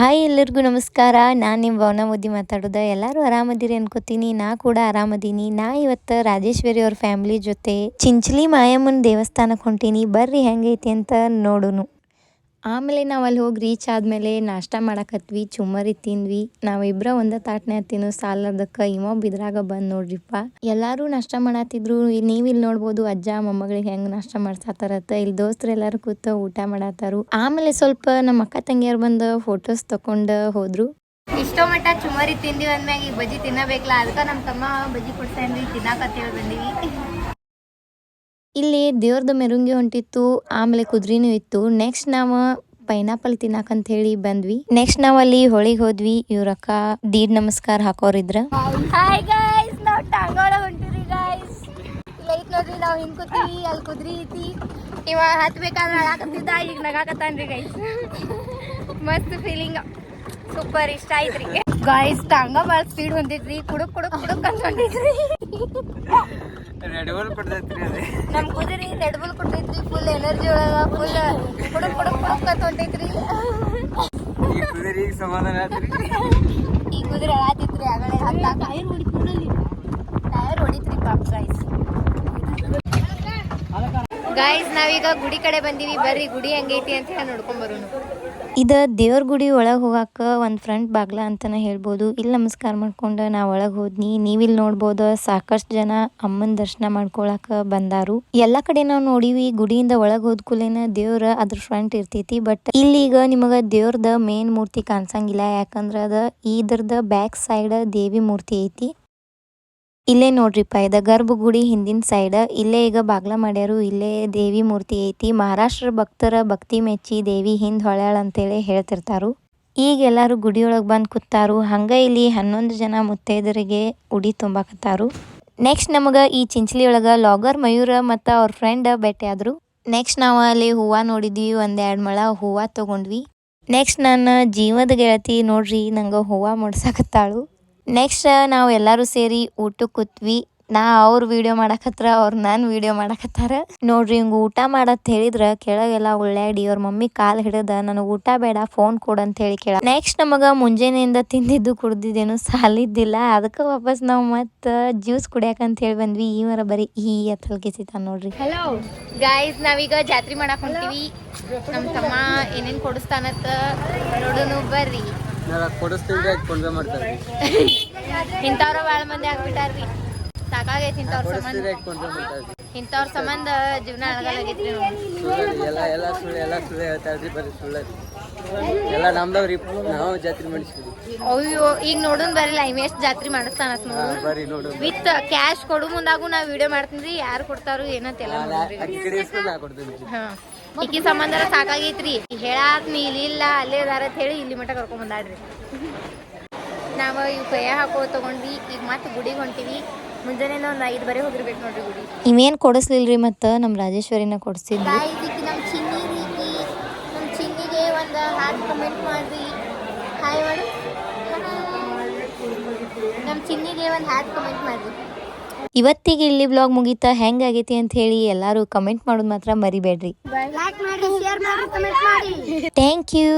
Hi ಎಲ್ಲರಿಗೂ ನಮಸ್ಕಾರ. ನಾನು ನಿಮ್ಮ ಭವನ ಮೋದಿ ಮಾತಾಡೋದು. ಎಲ್ಲರೂ ಆರಾಮದಿರಿ ಅನ್ಕೋತೀನಿ. ನಾ ಕೂಡ ಆರಾಮದೀನಿ. ನಾ ಇವತ್ತು ರಾಜೇಶ್ವರಿ ಅವ್ರ ಫ್ಯಾಮಿಲಿ ಜೊತೆ ಚಿಂಚಲಿ ಮಾಯಮ್ಮನ ದೇವಸ್ಥಾನಕ್ಕೆ ಹೊಂಟೀನಿ. ಬರ್ರಿ ಹೆಂಗೈತಿ ಅಂತ ನೋಡುನು. ಆಮೇಲೆ ನಾವು ಅಲ್ಲಿ ಹೋಗಿ ರೀಚ್ ಆದಮೇಲೆ ನಾಷ್ಟ ಮಾಡಕತ್ವಿ, ಚುಮ್ಮರಿ ತಿಂದ್ವಿ. ನಾವಿಬ್ಬರ ಒಂದೇ ತಾಟ್ನೆ ತಿನ್ನೋ ಸಾಲದಕ್ಕೆ ಇಮೊಬ್ಬ ಇದ್ರಾಗ ಬಂದು ನೋಡ್ರಿಪ್ಪ. ಎಲ್ಲರೂ ನಾಷ್ಟ ಮಾಡತ್ತಿದ್ರು. ನೀವು ಇಲ್ಲಿ ನೋಡ್ಬೋದು ಅಜ್ಜ ಮೊಮ್ಮಗಳಿಗೆ ಹೆಂಗೆ ನಾಷ್ಟ ಮಾಡ್ಸಾತಾರತ್ತ. ಇಲ್ಲಿ ದೋಸ್ತರು ಎಲ್ಲರೂ ಕೂತು ಊಟ ಮಾಡತ್ತಾರು. ಆಮೇಲೆ ಸ್ವಲ್ಪ ನಮ್ಮ ಅಕ್ಕ ತಂಗಿಯರು ಬಂದು ಫೋಟೋಸ್ ತಕೊಂಡು ಹೋದ್ರು. ಇಷ್ಟೋ ಮಟ್ಟ ಚುಮ್ಮರಿ ತಿಂದಿವಿ ಅಂದ್ಮ್ಯಾಗ ಈ ಬಜ್ಜಿ ತಿನ್ನಬೇಕಲ್ಲ, ಅದಕ್ಕೆ ನಮ್ಮ ತಮ್ಮ ಬಜ್ಜಿ ಕೊಡ್ತಾನ್ರಿ, ತಿನ್ನಾಕತ್ತೇಳಿ ಬಂದೀವಿ. ಇಲ್ಲಿ ದೇವ್ರದ್ದು ಮೆರುಂಗಿ ಹೊಂಟಿತ್ತು, ಆಮೇಲೆ ಕುದ್ರಿನೂ ಇತ್ತು. ನೆಕ್ಸ್ಟ್ ನಾವು ಪೈನಾಪಲ್ ತಿನ್ನಾಕಂತ ಹೇಳಿ ಬಂದ್ವಿ. ನೆಕ್ಸ್ಟ್ ನಾವ್ ಅಲ್ಲಿ ಹೊಳಿಗೆ ಹೋದ್ವಿ. ಇವ್ರಕ್ಕ ದೀಡ್ ನಮಸ್ಕಾರ ಹಾಕೋರಿದ್ರ. ಹಾಯ್ ಗೈಸ್, ನಾವು ಟಾಂಗೋಳ ಹೊಂಟಿರಿ ಗೈಸ್. ಇಲ್ಲ ಐತ್ ನೋಡ್ರಿ, ನಾವು ಹಿಂಗ್ ಕೂತೀವಿ, ಅಲ್ಲಿ ಕುದ್ರಿ ಐತಿ. ಇವ ಹತ್ಬೇಕಾದ್ರೆ ಅಳಾಕತ್ತಿದ್ದ, ಈಗ ನಗಾಕತ್ತಾನ್ರಿ ಗೈಸ್. ಮಸ್ತ್ ಫೀಲಿಂಗ್, ಸೂಪರ್ ಇಷ್ಟ ಆಯ್ತ್ರಿ ಗಾಯ್ಸ್. ಟಾಂಗ ಭಾಳ ಸ್ಪೀಡ್ ಹೊಂದಿದ್ರಿ, ಕುಡುಕ್ ಕುಡುಕ್ ಕುಡುಕ್ ಅಂತ ಹೊಂಟಿದ್ರಿ. ನಮ್ ಕುದುರೆ ರೆಡ್ ಬುಲ್ ಕೊಟ್ಟೈತ್ರಿ, ಫುಲ್ ಎನರ್ಜಿ ಒಳಗ, ಫುಲ್ ಕುಡುಕ್ ಕುಡುಕ್ ಕುಡುಕ್ ಅಂತ ಹೊಂಟೈತ್ರಿ. ಈ ಕುದುರೆ ಅಳಾತಿತ್ರಿ, ಆಗಲೇ ಟೈರ್ ಹೊಡಿತ್ರಿ ಪಾಪ ಗಾಯ್ಸ್. ನಾವೀಗ ಗುಡಿ ಕಡೆ ಬಂದೀವಿ, ಬರ್ರಿ ಗುಡಿ ಹೆಂಗೈತಿ ಅಂತ ಹೇಳಿ ನೋಡ್ಕೊಂಡ್ ಬರೋನು. ಇದು ದೇವ್ರ ಗುಡಿ ಒಳಗೆ ಹೋಗಾಕ ಒಂದು ಫ್ರಂಟ್ ಬಾಗ್ಲ ಅಂತಾನೆ ಹೇಳ್ಬೋದು. ಇಲ್ಲಿ ನಮಸ್ಕಾರ ಮಾಡ್ಕೊಂಡು ನಾ ಒಳಗೆ ಹೋದ್ನಿ. ನೀವಿಲ್ಲಿ ನೋಡ್ಬೋದು ಸಾಕಷ್ಟು ಜನ ಅಮ್ಮನ ದರ್ಶನ ಮಾಡ್ಕೊಳಕ ಬಂದಾರು. ಎಲ್ಲ ಕಡೆ ನಾವು ನೋಡಿವಿ, ಗುಡಿಯಿಂದ ಒಳಗೆ ಹೋದ್ ಕೂಲೇನ ದೇವ್ರ ಅದ್ರ ಫ್ರಂಟ್ ಇರ್ತೈತಿ. ಬಟ್ ಇಲ್ಲಿಗ ನಿಮಗ ದೇವ್ರದ ಮೇನ್ ಮೂರ್ತಿ ಕಾಣಿಸಂಗಿಲ್ಲ, ಯಾಕಂದ್ರ ಅದ ಇದ್ರದ ಬ್ಯಾಕ್ ಸೈಡ್ ದೇವಿ ಮೂರ್ತಿ ಐತಿ. ಇಲ್ಲೇ ನೋಡ್ರಿಪ್ಪ, ಇದ ಗರ್ಭಗುಡಿ ಹಿಂದಿನ ಸೈಡ್. ಇಲ್ಲೇ ಈಗ ಬಾಗ್ಲ ಮಾಡ್ಯಾರು, ಇಲ್ಲೇ ದೇವಿ ಮೂರ್ತಿ ಐತಿ. ಮಹಾರಾಷ್ಟ್ರ ಭಕ್ತರ ಭಕ್ತಿ ಮೆಚ್ಚಿ ದೇವಿ ಹಿಂದ್ ಹೊಳ್ಯಾಳ ಅಂತೇಳಿ ಹೇಳ್ತಿರ್ತಾರು. ಈಗ ಎಲ್ಲಾರು ಗುಡಿಯೊಳಗೆ ಬಂದು ಕೂತಾರು. ಹಂಗ ಇಲ್ಲಿ 11 ಜನ ಮುತ್ತೈದರಿಗೆ ಉಡಿ ತುಂಬಾಕತ್ತಾರು. ನೆಕ್ಸ್ಟ್ ನಮಗ ಈ ಚಿಂಚಲಿ ಒಳಗ ಲಾಗರ್ ಮಯೂರ ಮತ್ತ ಅವ್ರ ಫ್ರೆಂಡ್ ಭೇಟಿ ಆದ್ರು. ನೆಕ್ಸ್ಟ್ ನಾವು ಅಲ್ಲಿ ಹೂವ ನೋಡಿದ್ವಿ, 1-2 ಮೊಳ ಹೂವ ತಗೊಂಡ್ವಿ. ನೆಕ್ಸ್ಟ್ ನನ್ನ ಜೀವದ ಗೆಳತಿ ನೋಡ್ರಿ ನಂಗೆ ಹೂವ ಮುಡ್ಸಾಕತ್ತಾಳು. ನೆಕ್ಸ್ಟ್ ನಾವು ಎಲ್ಲರೂ ಸೇರಿ ಊಟಕ್ಕೆ ಕೂತ್ವಿ. ನಾ ಅವ್ರ ವಿಡಿಯೋ ಮಾಡಕತ್ರ, ಅವ್ರು ನಾನು ವಿಡಿಯೋ ಮಾಡಕತ್ತಾರ ನೋಡ್ರಿ. ಹಿಂಗೆ ಊಟ ಮಾಡತ್ ಹೇಳಿದ್ರ ಕೆಳಗೆಲ್ಲ ಉಳ್ಳಾಡಿ ಅವ್ರ ಮಮ್ಮಿ ಕಾಲು ಹಿಡಿದ ನನಗೆ ಊಟ ಬೇಡ ಫೋನ್ ಕೊಡಂತ ಹೇಳಿ ಕೇಳ. ನೆಕ್ಸ್ಟ್ ನಮಗ ಮುಂಜಾನೆಯಿಂದ ತಿಂದಿದ್ದು ಕುಡ್ದಿದ್ದೇನು ಸಾಲಿದ್ದಿಲ್ಲ, ಅದಕ್ಕೆ ವಾಪಸ್ ನಾವು ಮತ್ತೆ ಜ್ಯೂಸ್ ಕುಡಿಯಾಕಂತ ಹೇಳಿ ಬಂದ್ವಿ. ಇವರ ಬರೀ ಈ ಎತ್ತಲ್ಕಿಸಿತ ನೋಡ್ರಿ. ಹಲೋ ಗಾಯ್ಸ್, ನಾವೀಗ ಜಾತ್ರೆ ಮಾಡಕ್ ಹೊಂಟಿವಿ. ನಮ್ಮ ತಮ್ಮ ಏನೇನು ಕೊಡಿಸ್ತಾನತ್ತ ನೋಡೋನು, ಬರ್ರಿ. ಇಂಥವ್ರ ಭಾಳ ಮಂದಿ ಆಗ್ಬಿಟ್ಟಾರ್ರಿ, ಸಾಕಾಗೈತಿ ಇಂಥವ್ರ ಸಂಬಂಧ ಜೀವನ ಅಳಗಲಾಗೈತ್ರಿ. ಅಯ್ಯೋ ಈಗ ನೋಡೋನ್ ಬರಲ್ಲ, ಇಮೇಶ್ ಜಾತ್ರೆ ಮಾಡಿಸ್ತಾನತ್ ನೋಡು. ವಿತ್ ಕ್ಯಾಶ್ ಕೊಡು ಮುಂದಾಗೂ ನಾ ವಿಡಿಯೋ ಮಾಡ್ತೀನಿ. ಯಾರು ಕೊಡ್ತಾರು ಏನಂತೆಲ್ಲ ಹಾ. ಈಕಿ ಸಂಬಂಧ ಸಾಕಾಗೈತ್ರಿ, ಹೇಳಾಕ್ ನೀ ಇಲ್ಲ ಅಲ್ಲೇ ಅದಾರ ಅಂತ ಹೇಳಿ ಇಲ್ಲಿ ಮಟ್ಟ ಕರ್ಕೊಂಡ್ ಬಂದಾಡ್ರಿ. ನಾವು ಇವ್ ಕೈಯ ಹಾಕೋ ತಗೊಂಡ್ವಿ. ಈಗ ಮತ್ತೆ ಗುಡಿಗೆ ಹೊಂಟಿವಿ. ಮುಂಜಾನೆ ಒಂದು 5 ಬರೆ ಹೋಗಿರ್ಬೇಕು ನೋಡ್ರಿ ಗುಡಿ. ಇವೇನು ಕೊಡಿಸ್ಲಿಲ್ರಿ, ಮತ್ತು ನಮ್ಮ ರಾಜೇಶ್ವರಿನ ಕೊಡಿಸಿದ್ವಿ. ನಮ್ಮ ಚಿನ್ನಿಗೆ ಒಂದು ಹಾರ್ಟ್ ಕಮೆಂಟ್ ಮಾಡ್ರಿ, ಹಾಯ್ ಮಾಡಿ. ನಮ್ಮ ಚಿನ್ನಿಗೆ ಒಂದು ಹಾರ್ಟ್ ಕಮೆಂಟ್ ಮಾಡ್ರಿ. ಇವತ್ತಿಗೆ ಇಲ್ಲಿ ಬ್ಲಾಗ್ ಮುಗೀತಾ, ಹೆಂಗಾಗೈತಿ ಅಂತ ಹೇಳಿ ಎಲ್ಲರೂ ಕಮೆಂಟ್ ಮಾಡೋದು ಮಾತ್ರ ಮರಿಬೇಡ್ರಿ. Thank you.